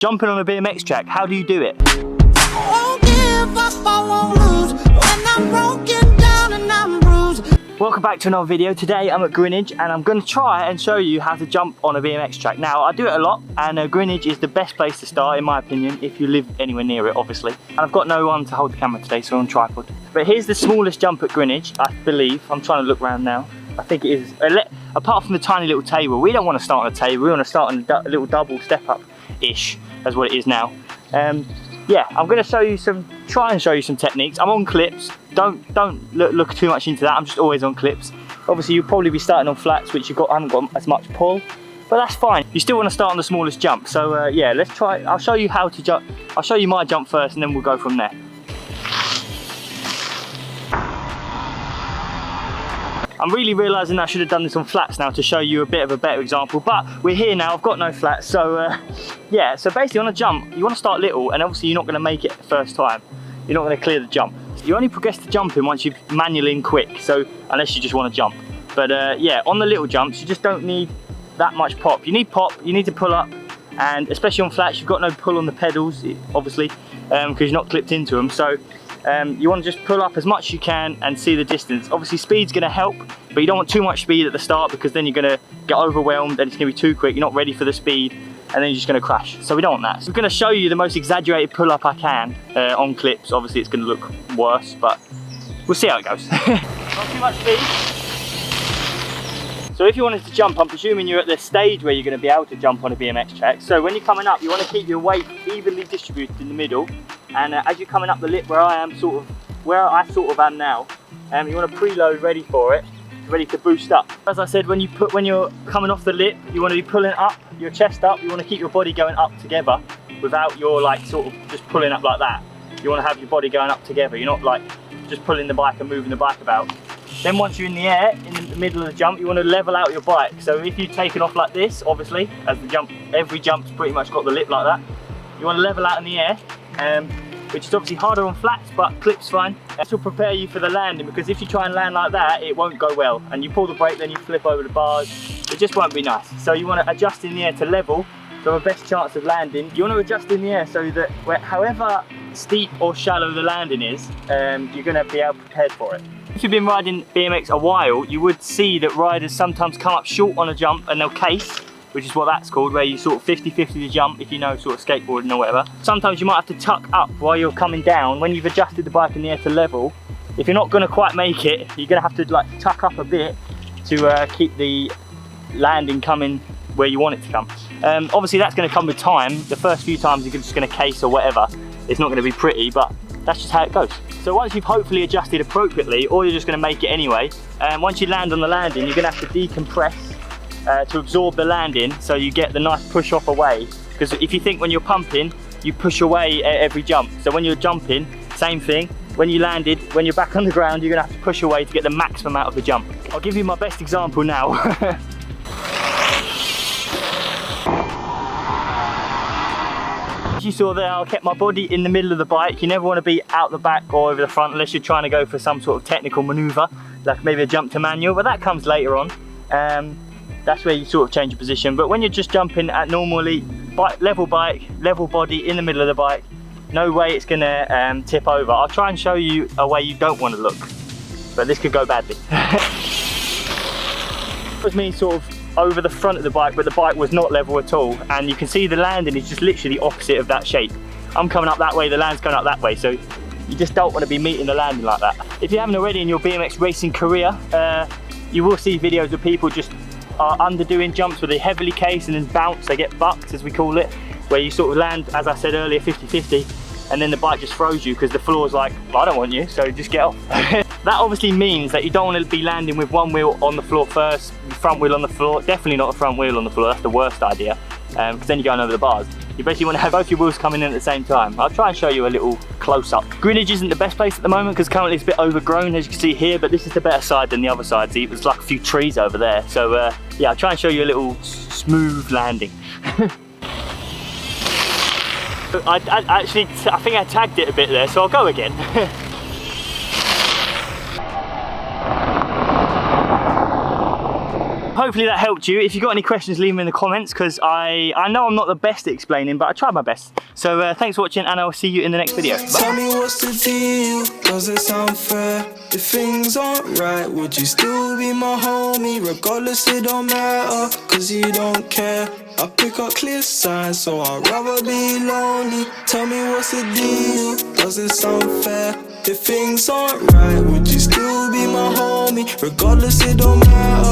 Jumping on a BMX track, how do you do it? Welcome back to another video. Today I'm at Greenwich and I'm going to try and show you how to jump on a BMX track. Now I do it a lot and Greenwich is the best place to start in my opinion if you live anywhere near it obviously. And I've got no one to hold the camera today so I'm on tripod. But here's the smallest jump at Greenwich, I believe. I'm trying to look around now. I think it is, apart from the tiny little table, we don't want to start on a table, we want to start on a little double step up-ish, that's what it is now. Yeah, I'm going to try and show you some techniques. I'm on clips, don't look too much into that, I'm just always on clips. Obviously you'll probably be starting on flats which haven't got as much pull, but that's fine. You still want to start on the smallest jump, so yeah, let's try. I'll show you how to jump, I'll show you my jump first and then we'll go from there. I'm really realising I should have done this on flats now to show you a bit of a better example, but we're here now, I've got no flats, so yeah, so basically on a jump, you want to start little and obviously you're not going to make it the first time. You're not going to clear the jump. You only progress to jumping once you've manual in quick, so unless you just want to jump. But yeah, on the little jumps, you just don't need that much pop. You need pop, you need to pull up, and especially on flats, you've got no pull on the pedals, obviously, because you're not clipped into them, so you want to just pull up as much as you can and see the distance. Obviously speed's going to help, but you don't want too much speed at the start because then you're going to get overwhelmed and it's going to be too quick, you're not ready for the speed and then you're just going to crash. So we don't want that. So I'm going to show you the most exaggerated pull up I can on clips. Obviously it's going to look worse, but we'll see how it goes. Not too much speed. So if you wanted to jump, I'm presuming you're at the stage where you're going to be able to jump on a BMX track. So when you're coming up, you want to keep your weight evenly distributed in the middle. And as you're coming up the lip where I am where I am now, you want to preload ready for it, ready to boost up. As I said, when you're coming off the lip, you want to be pulling up, your chest up, you want to keep your body going up together without your sort of just pulling up like that. You want to have your body going up together, you're not like just pulling the bike and moving the bike about. Then once you're in the air, in the middle of the jump, you want to level out your bike. So if you've taken off like this, obviously, as the jump, every jump's pretty much got the lip like that. You want to level out in the air, which is obviously harder on flats, but clip's fine. This will prepare you for the landing, because if you try and land like that, it won't go well. And you pull the brake, then you flip over the bars. It just won't be nice. So you want to adjust in the air to level, so the best chance of landing. You want to adjust in the air so that however steep or shallow the landing is, you're going to be able to prepare for it. If you've been riding BMX a while, you would see that riders sometimes come up short on a jump and they'll case, which is what that's called, where you sort of 50-50 the jump, if you know sort of skateboarding or whatever. Sometimes you might have to tuck up while you're coming down. When you've adjusted the bike in the air to level, if you're not going to quite make it, you're going to have to tuck up a bit to keep the landing coming where you want it to come. Obviously that's going to come with time. The first few times you're just going to case or whatever. It's not going to be pretty, but that's just how it goes. So once you've hopefully adjusted appropriately, or you're just going to make it anyway, once you land on the landing, you're going to have to decompress to absorb the landing, so you get the nice push off away. Because if you think when you're pumping, you push away at every jump. So when you're jumping, same thing. When you landed, when you're back on the ground, you're going to have to push away to get the maximum out of the jump. I'll give you my best example now. As you saw there, I kept my body in the middle of the bike. You never want to be out the back or over the front unless you're trying to go for some sort of technical maneuver, like maybe a jump to manual, but that comes later on. That's where you sort of change your position. But when you're just jumping at normally, level bike, level body in the middle of the bike, no way it's going to tip over. I'll try and show you a way you don't want to look, but this could go badly. It was me sort of over the front of the bike, but the bike was not level at all, and you can see the landing is just literally the opposite of that shape. I'm coming up that way, the land's going up that way, so you just don't want to be meeting the landing like that. If you haven't already in your BMX racing career, you will see videos of people just underdoing jumps where they heavily case and then bounce, they get bucked as we call it, where you sort of land, as I said earlier, 50-50, and then the bike just throws you because the floor's like, well, I don't want you, so just get off. That obviously means that you don't want to be landing with one wheel on the floor first, the front wheel on the floor, definitely not the front wheel on the floor, that's the worst idea, because then you're going over the bars. You basically want to have both your wheels coming in at the same time. I'll try and show you a little close-up. Greenwich isn't the best place at the moment because currently it's a bit overgrown, as you can see here, but this is the better side than the other side. See, there's like a few trees over there. So yeah, I'll try and show you a little smooth landing. I think I tagged it a bit there, so I'll go again. hopefully that helped you. If you got any questions, leave them in the comments, because I know I'm not the best at explaining, but I tried my best. So thanks for watching, and I'll see you in the next video. Bye. Tell me what's the deal, does it sound fair? If things aren't right, would you still be my homie? Regardless, it don't matter, cause you don't care. I pick up clear signs, so I'd rather be lonely. Tell me what's the deal, does it sound fair? If things aren't right, would you still be my homie? Regardless, it don't matter.